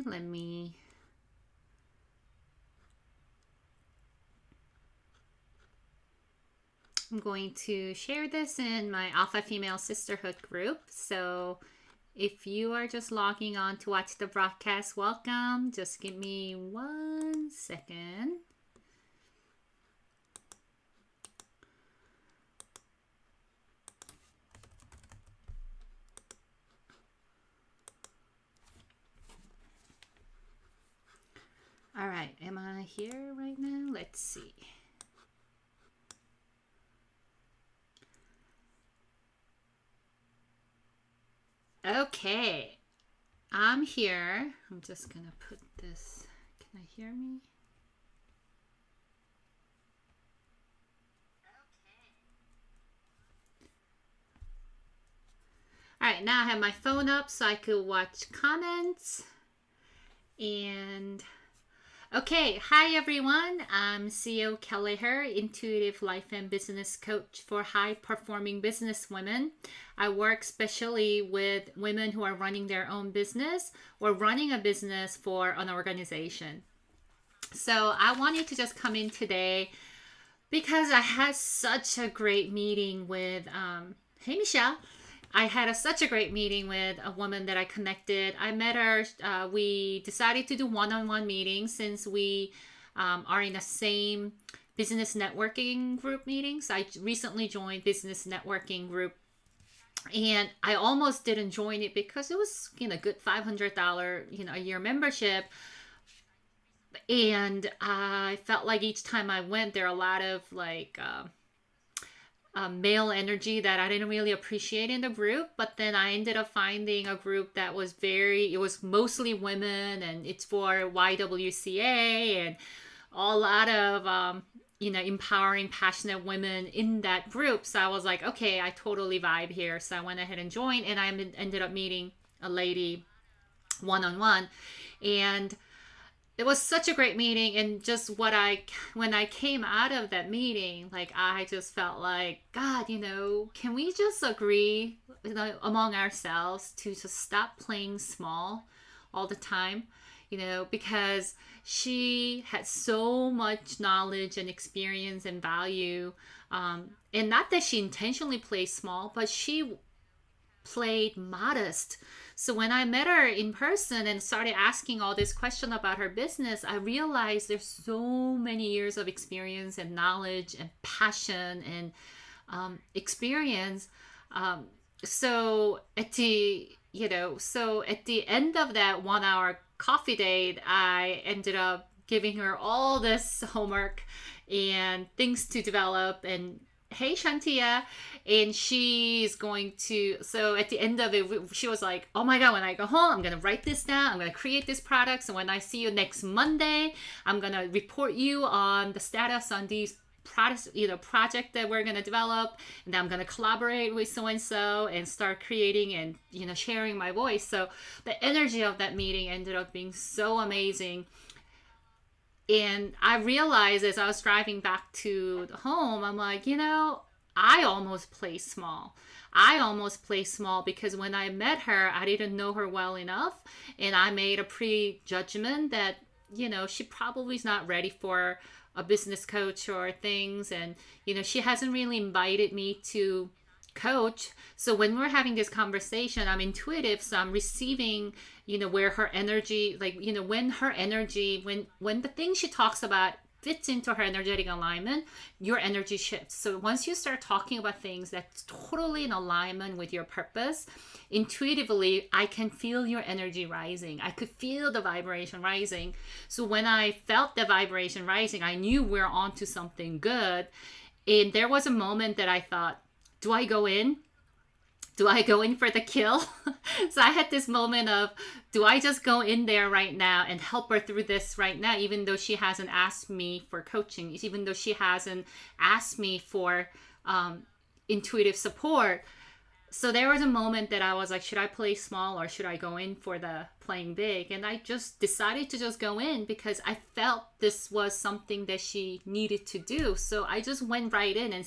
I'm going to share this in my Alpha Female Sisterhood group. So if you are just logging on to watch the broadcast, welcome. Just give me 1 second. All right, am I here right now? Let's see. Okay, I'm here. I'm just gonna put this. Can I hear me? All right, now I have my phone up so I could watch comments. And okay, hi everyone. I'm CEO Kelleher, intuitive life and business coach for high performing business women. I work especially with women who are running their own business or running a business for an organization. So I wanted to just come in today because I had such a great meeting with, hey Michelle. I had such a great meeting with a woman that I connected. I met her. We decided to do one-on-one meetings since we are in the same business networking group meetings. I recently joined business networking group, and I almost didn't join it because it was good $500 a year membership. And I felt like each time I went, there are a lot of male energy that I didn't really appreciate in the group. But then I ended up finding a group that was it was mostly women, and it's for YWCA and a lot of, empowering, passionate women in that group. So I was like, okay, I totally vibe here. So I went ahead and joined, and I ended up meeting a lady one-on-one. And it was such a great meeting, and just when I came out of that meeting, I just felt like, God, can we just agree among ourselves to just stop playing small all the time, because she had so much knowledge and experience and value, and not that she intentionally played small, but she played modest. So when I met her in person and started asking all this question about her business, I realized there's so many years of experience and knowledge and passion and experience. So at the end of that 1 hour coffee date, I ended up giving her all this homework and things to develop. And hey Shantia, and she's going to, so at the end of it, she was like, oh my God, when I go home, I'm gonna write this down, I'm gonna create this product, so when I see you next Monday, I'm gonna report you on the status on these products, project that we're gonna develop, and I'm gonna collaborate with so and so and start creating and sharing my voice. So the energy of that meeting ended up being so amazing. And I realized as I was driving back to the home, I'm like, I almost play small. I almost play small because when I met her, I didn't know her well enough. And I made a prejudgment that, she probably is not ready for a business coach or things. And, she hasn't really invited me to coach. So when we're having this conversation, I'm intuitive, so I'm receiving where her energy, when her energy, when the thing she talks about fits into her energetic alignment, your energy shifts. So once you start talking about things that's totally in alignment with your purpose, intuitively I can feel your energy rising. I could feel the vibration rising. So when I felt the vibration rising, I knew we're onto something good. And there was a moment that I thought, do I go in? Do I go in for the kill? So I had this moment of, do I just go in there right now and help her through this right now, even though she hasn't asked me for coaching, even though she hasn't asked me for intuitive support. So there was a moment that I was like, should I play small or should I go in for the playing big? And I just decided to just go in because I felt this was something that she needed to do. So I just went right in and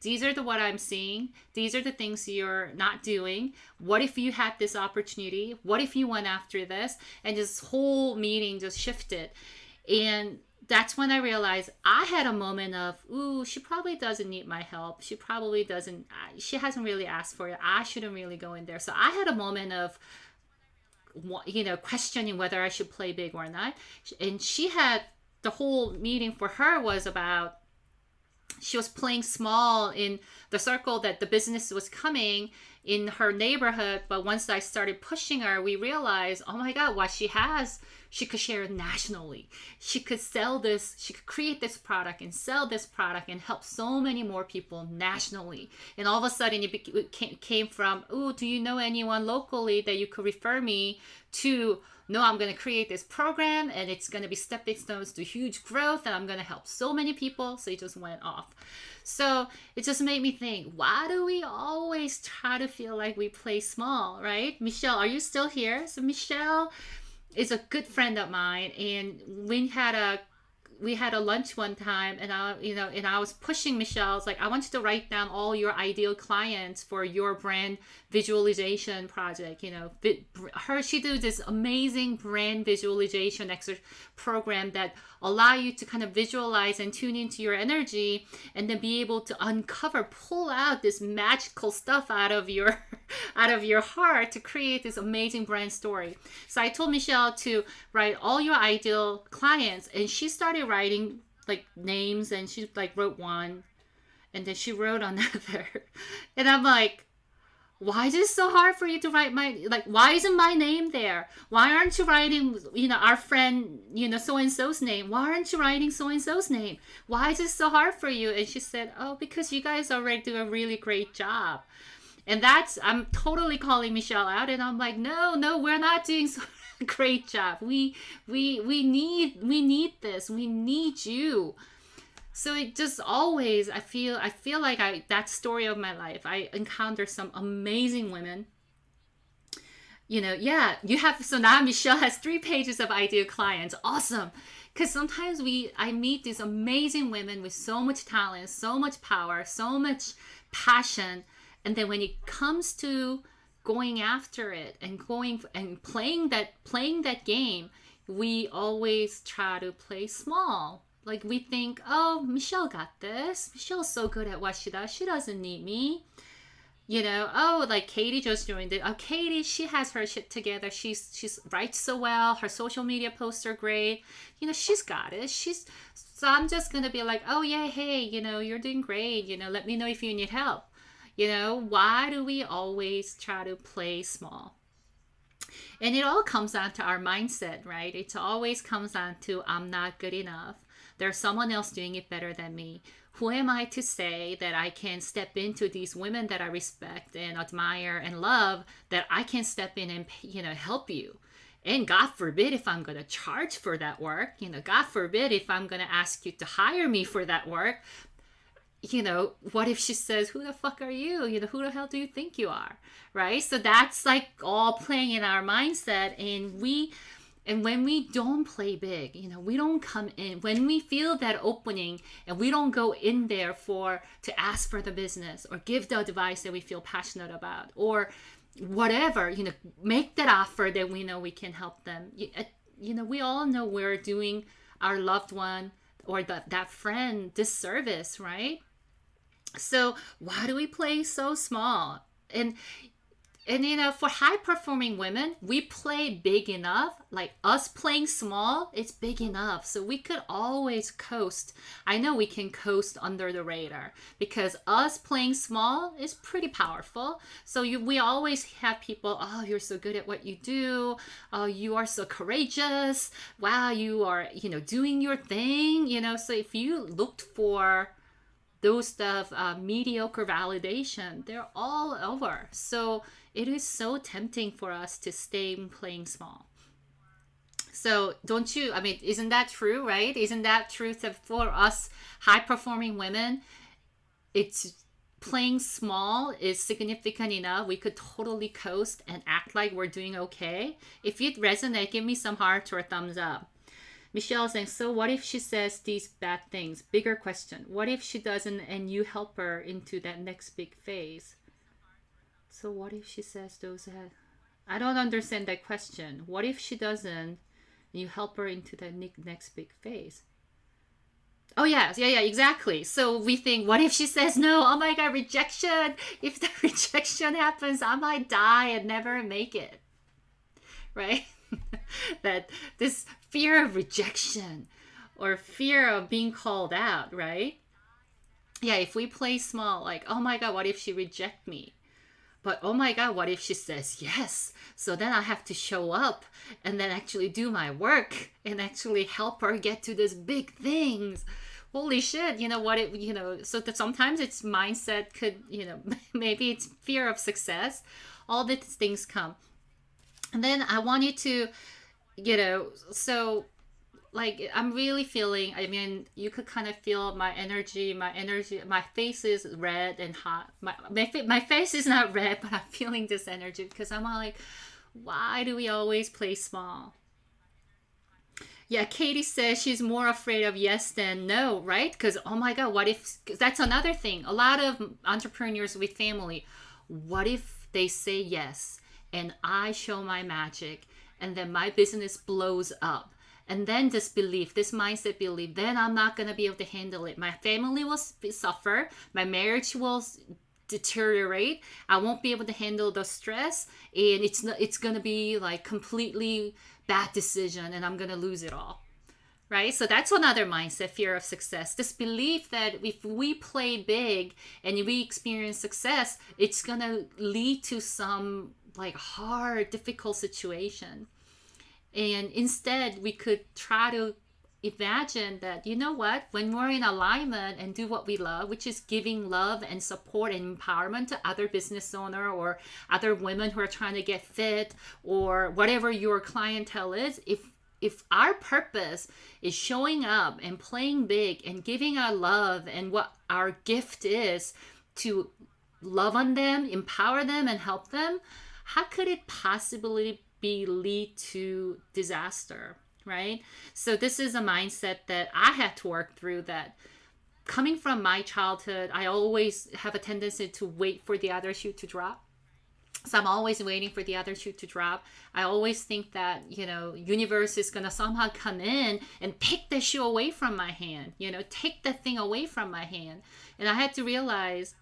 these are the what I'm seeing. These are the things you're not doing. What if you had this opportunity? What if you went after this? And this whole meeting just shifted. And that's when I realized I had a moment of, ooh, she probably doesn't need my help. She probably doesn't, she hasn't really asked for it. I shouldn't really go in there. So I had a moment of, questioning whether I should play big or not. And she had, the whole meeting for her was about, she was playing small in the circle that the business was coming in her neighborhood. But once I started pushing her, we realized, oh my God, what she has, she could share it nationally. She could sell this, she could create this product and sell this product and help so many more people nationally. And all of a sudden it came from, oh, do you know anyone locally that you could refer me to? No, I'm going to create this program and it's going to be stepping stones to huge growth and I'm going to help so many people. So it just went off. So it just made me think, why do we always try to feel like we play small, right? Michelle, are you still here? So Michelle is a good friend of mine, and we had a lunch one time, and I was pushing Michelle. I was like, I want you to write down all your ideal clients for your brand visualization project. She do this amazing brand visualization program that allow you to kind of visualize and tune into your energy, and then be able to pull out this magical stuff out of your heart to create this amazing brand story. So I told Michelle to write all your ideal clients, and she started writing like names, and she like wrote one, and then she wrote another. And I'm like, why is it so hard for you to write why isn't my name there? Why aren't you writing, our friend, so-and-so's name? Why aren't you writing so-and-so's name? Why is it so hard for you? And she said, oh, because you guys already do a really great job. And I'm totally calling Michelle out, and I'm like, no, we're not doing so great job. We need this. We need you. So it just always, I feel like that story of my life, I encounter some amazing women. So now Michelle has 3 pages of ideal clients. Awesome. Because sometimes I meet these amazing women with so much talent, so much power, so much passion. And then when it comes to going after it and playing that game, we always try to play small. Like we think, oh, Michelle got this. Michelle's so good at what she does. She doesn't need me. Like Katie just joined it. Oh, Katie, she has her shit together. She's writes so well. Her social media posts are great. She's got it. So I'm just gonna be like, oh yeah, hey, you're doing great. Let me know if you need help. Why do we always try to play small? And it all comes down to our mindset, right? It always comes down to, I'm not good enough. There's someone else doing it better than me. Who am I to say that I can step into these women that I respect and admire and love, that I can step in and, help you? And God forbid if I'm going to charge for that work, God forbid if I'm going to ask you to hire me for that work. What if she says, who the fuck are you? Who the hell do you think you are? Right? So that's like all playing in our mindset. And when we don't play big, we don't come in, when we feel that opening and we don't go in there to ask for the business or give the advice that we feel passionate about or whatever, make that offer that we know we can help them. We all know we're doing our loved one or that friend disservice, right? So why do we play so small? And for high performing women, we play big enough. Like us playing small, it's big enough. So we could always coast. I know we can coast under the radar because us playing small is pretty powerful. So we always have people, oh, you're so good at what you do. Oh, you are so courageous. Wow, you are, doing your thing. So if you looked for those stuff, mediocre validation, they're all over. So it is so tempting for us to stay playing small. So isn't that true, right? Isn't that true that for us high performing women, it's playing small is significant enough. We could totally coast and act like we're doing okay. If it resonates, give me some heart or a thumbs up. Michelle saying, so what if she says these bad things? Bigger question. What if she doesn't and you help her into that next big phase? So what if she says those I don't understand that question. What if she doesn't and you help her into that next big phase? Oh yes, yeah, exactly. So we think, what if she says no? Oh my god, rejection. If the rejection happens, I might die and never make it. Right? That this fear of rejection or fear of being called out, right? Yeah, if we play small, like, oh my god, what if she reject me? But oh my god, what if she says yes? So then I have to show up and then actually do my work and actually help her get to these big things. Holy shit, you know what it, so that sometimes it's mindset could, maybe it's fear of success. All these things come. And then I want you to, so like I'm really feeling, I mean, you could kind of feel my face is red and hot. My face is not red, but I'm feeling this energy because I'm all like, why do we always play small? Yeah, Katie says she's more afraid of yes than no, right? Because, oh my God, what if, 'cause that's another thing. A lot of entrepreneurs with family, what if they say yes and I show my magic and then my business blows up? And then this belief, this mindset belief, then I'm not going to be able to handle it. My family will suffer. My marriage will deteriorate. I won't be able to handle the stress, and it's going to be like completely bad decision and I'm going to lose it all. Right? So that's another mindset, fear of success. This belief that if we play big and we experience success, it's going to lead to some like hard, difficult situation. And instead, we could try to imagine that, you know what, when we're in alignment and do what we love, which is giving love and support and empowerment to other business owner or other women who are trying to get fit or whatever your clientele is, if our purpose is showing up and playing big and giving our love and what our gift is to love on them, empower them, and help them, how could it possibly be lead to disaster, right? So this is a mindset that I had to work through, that coming from my childhood, I always have a tendency to wait for the other shoe to drop. So I'm always waiting for the other shoe to drop. I always think that, universe is going to somehow come in and take the shoe away from my hand, take the thing away from my hand. And I had to realize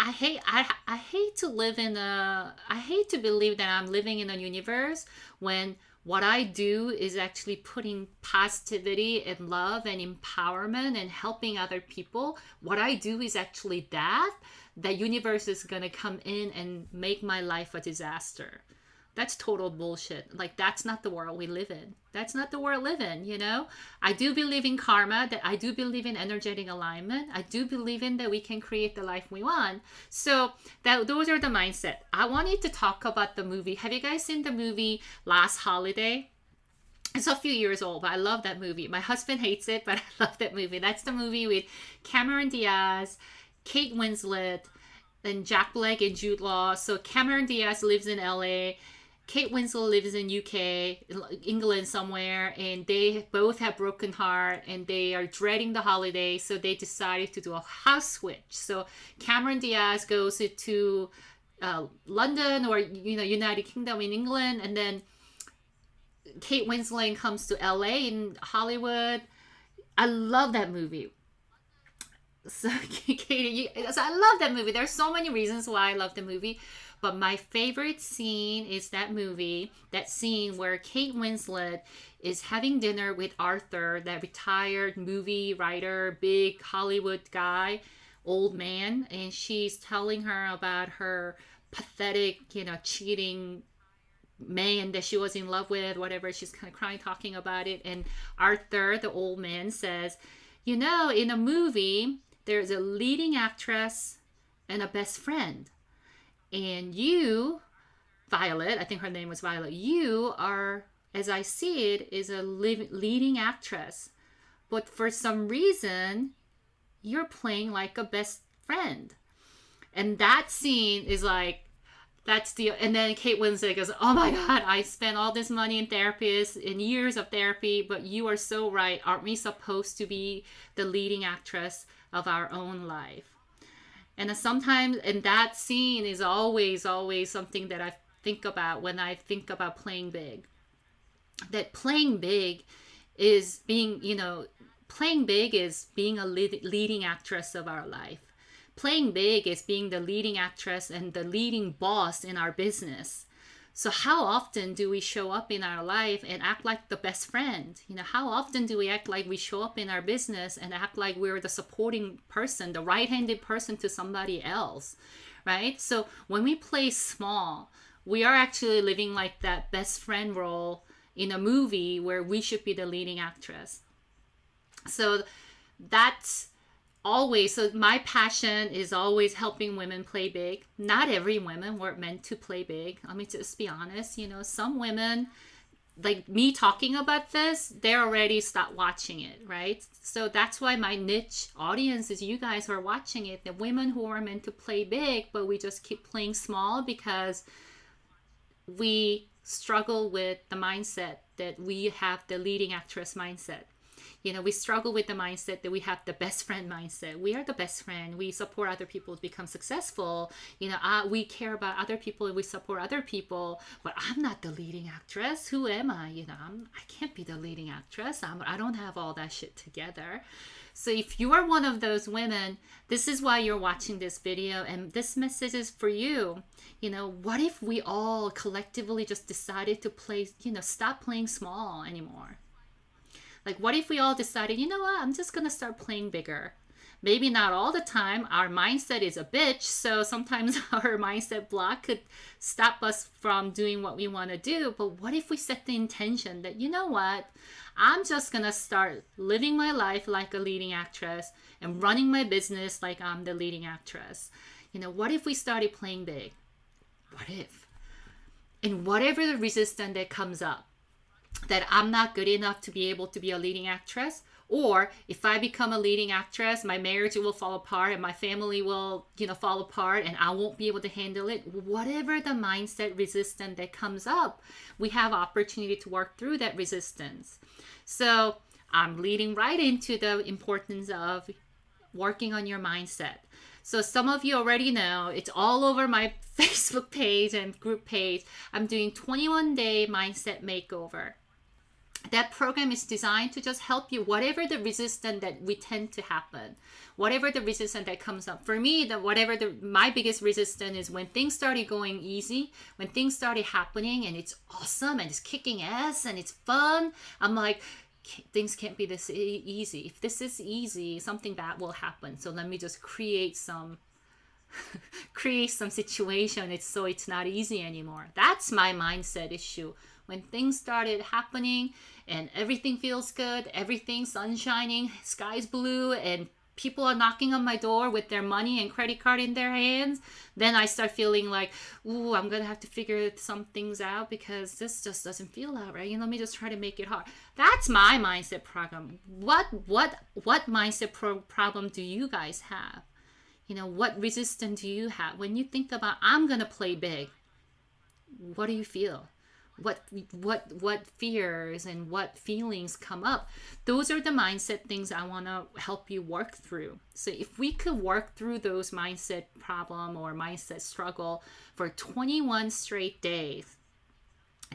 I hate to live in a I hate to believe that I'm living in a universe when what I do is actually putting positivity and love and empowerment and helping other people. What I do is actually that the universe is going to come in and make my life a disaster. That's total bullshit. Like, that's not the world we live in. That's not the world I live in. I do believe in karma, that I do believe in energetic alignment. I do believe in that we can create the life we want. So those are the mindset. I wanted to talk about the movie. Have you guys seen the movie Last Holiday? It's a few years old, but I love that movie. My husband hates it, but I love that movie. That's the movie with Cameron Diaz, Kate Winslet, and Jack Black and Jude Law. So Cameron Diaz lives in LA. Kate Winslet lives in UK, England somewhere, and they both have broken heart and they are dreading the holiday, so they decided to do a house switch. So Cameron Diaz goes to London or United Kingdom in England, and then Kate Winslet comes to LA in Hollywood. I love that movie. So Katie, so I love that movie. There's so many reasons why I love the movie. But my favorite scene is that scene where Kate Winslet is having dinner with Arthur, that retired movie writer, big Hollywood guy, old man, and she's telling her about her pathetic, cheating man that she was in love with, whatever. She's kind of crying, talking about it. And Arthur, the old man, says, in a movie, there's a leading actress and a best friend. And you, Violet, I think her name was Violet, you are, as I see it, is a leading actress. But for some reason, you're playing like a best friend. And that scene is like, And then Kate Winslet goes, oh my God, I spent all this money in therapists, in years of therapy, but you are so right. Aren't we supposed to be the leading actress of our own life? And sometimes, and that scene is always, always something that I think about when I think about playing big. That playing big is being, playing big is being a leading actress of our life. Playing big is being the leading actress and the leading boss in our business. So how often do we show up in our life and act like the best friend? How often do we act like we show up in our business and act like we're the supporting person, the right-handed person to somebody else, right? So when we play small, we are actually living like that best friend role in a movie where we should be the leading actress. So that's always, so my passion is always helping women play big. Not every women were meant to play big. Let me just be honest. Some women, like me talking about this, they're already stopped watching it, right? So that's why my niche audience is you guys who are watching it, the women who are meant to play big, but we just keep playing small because we struggle with the mindset that we have the leading actress mindset. We struggle with the mindset that we have the best friend mindset. We are the best friend. We support other people to become successful. We care about other people and we support other people. But I'm not the leading actress. Who am I? I can't be the leading actress. I don't have all that shit together. So if you are one of those women, this is why you're watching this video, and this message is for you. What if we all collectively just decided to play, stop playing small anymore? Like, what if we all decided, you know what, I'm just going to start playing bigger. Maybe not all the time. Our mindset is a bitch, so sometimes our mindset block could stop us from doing what we want to do. But what if we set the intention that, you know what, I'm just going to start living my life like a leading actress and running my business like I'm the leading actress? What if we started playing big? What if? And whatever the resistance that comes up, that I'm not good enough to be able to be a leading actress, or if I become a leading actress, my marriage will fall apart and my family will, fall apart and I won't be able to handle it. Whatever the mindset resistance that comes up, we have opportunity to work through that resistance. So I'm leading right into the importance of working on your mindset. So some of you already know, it's all over my Facebook page and group page. I'm doing 21-day mindset makeover. That program is designed to just help you, whatever the resistance that we tend to happen, whatever the resistance that comes up. For me, my biggest resistance is when things started going easy, when things started happening and it's awesome and it's kicking ass and it's fun. I'm like, things can't be this easy. If this is easy, something bad will happen. So let me just create some situation. It's not easy anymore. That's my mindset issue. When things started happening and everything feels good, everything's sunshining, sky's blue, and people are knocking on my door with their money and credit card in their hands, then I start feeling like, ooh, I'm going to have to figure some things out because this just doesn't feel out right. Let me just try to make it hard. That's my mindset problem. What mindset problem do you guys have? What resistance do you have? When you think about, I'm going to play big, what do you feel? What fears and what feelings come up? Those are the mindset things I want to help you work through. So if we could work through those mindset problem or mindset struggle for 21 straight days,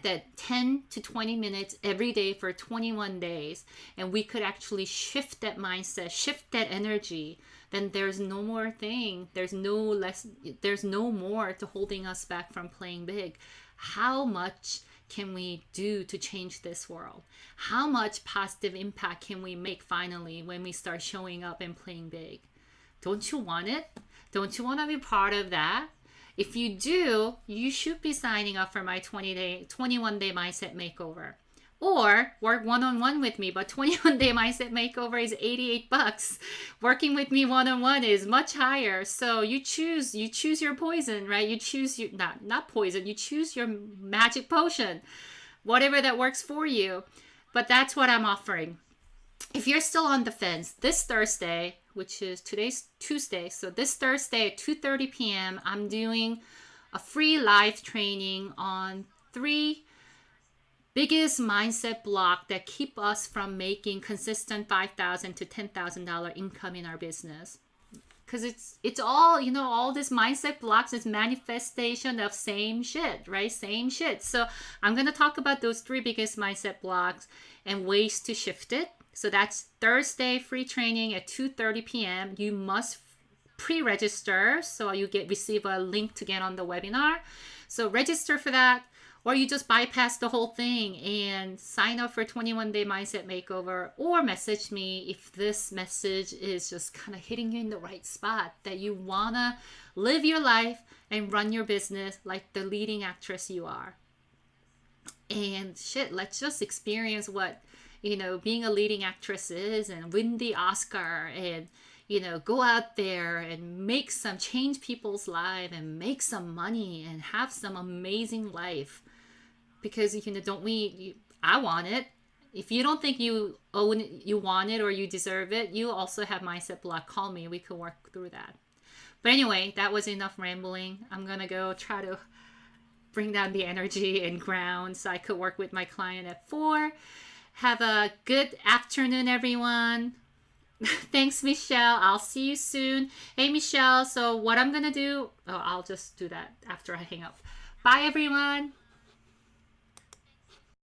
that 10 to 20 minutes every day for 21 days, and we could actually shift that mindset, shift that energy, then there's no more thing. There's no more to holding us back from playing big. How much can we do to change this world? How much positive impact can we make finally when we start showing up and playing big? Don't you want it? Don't you want to be part of that? If you do, you should be signing up for my 21-day mindset makeover. Or work one-on-one with me, but 21-day mindset makeover is $88. Working with me one-on-one is much higher. So you choose your poison, right? You choose your not poison, you choose your magic potion, whatever that works for you. But that's what I'm offering. If you're still on the fence, this Thursday, which is today's Tuesday, so this Thursday at 2:30 p.m., I'm doing a free live training on 3 biggest mindset block that keep us from making consistent $5,000 to $10,000 income in our business. Because it's all, all this mindset blocks is manifestation of same shit, right? Same shit. So I'm going to talk about those 3 biggest mindset blocks and ways to shift it. So that's Thursday free training at 2:30 p.m. You must pre-register, so you receive a link to get on the webinar. So register for that, or you just bypass the whole thing and sign up for 21-day mindset makeover, or message me if this message is just kind of hitting you in the right spot, that you wanna live your life and run your business like the leading actress you are. And shit, let's just experience what being a leading actress is, and win the Oscar, and go out there and change people's lives and make some money and have some amazing life. Because I want it. If you don't think you want it or you deserve it, you also have mindset block. Call me, we could work through that. But anyway, that was enough rambling. I'm gonna go try to bring down the energy and ground so I could work with my client at 4. Have a good afternoon, everyone. Thanks, Michelle. I'll see you soon. Hey, Michelle. So what I'm going to do, I'll just do that after I hang up. Bye, everyone.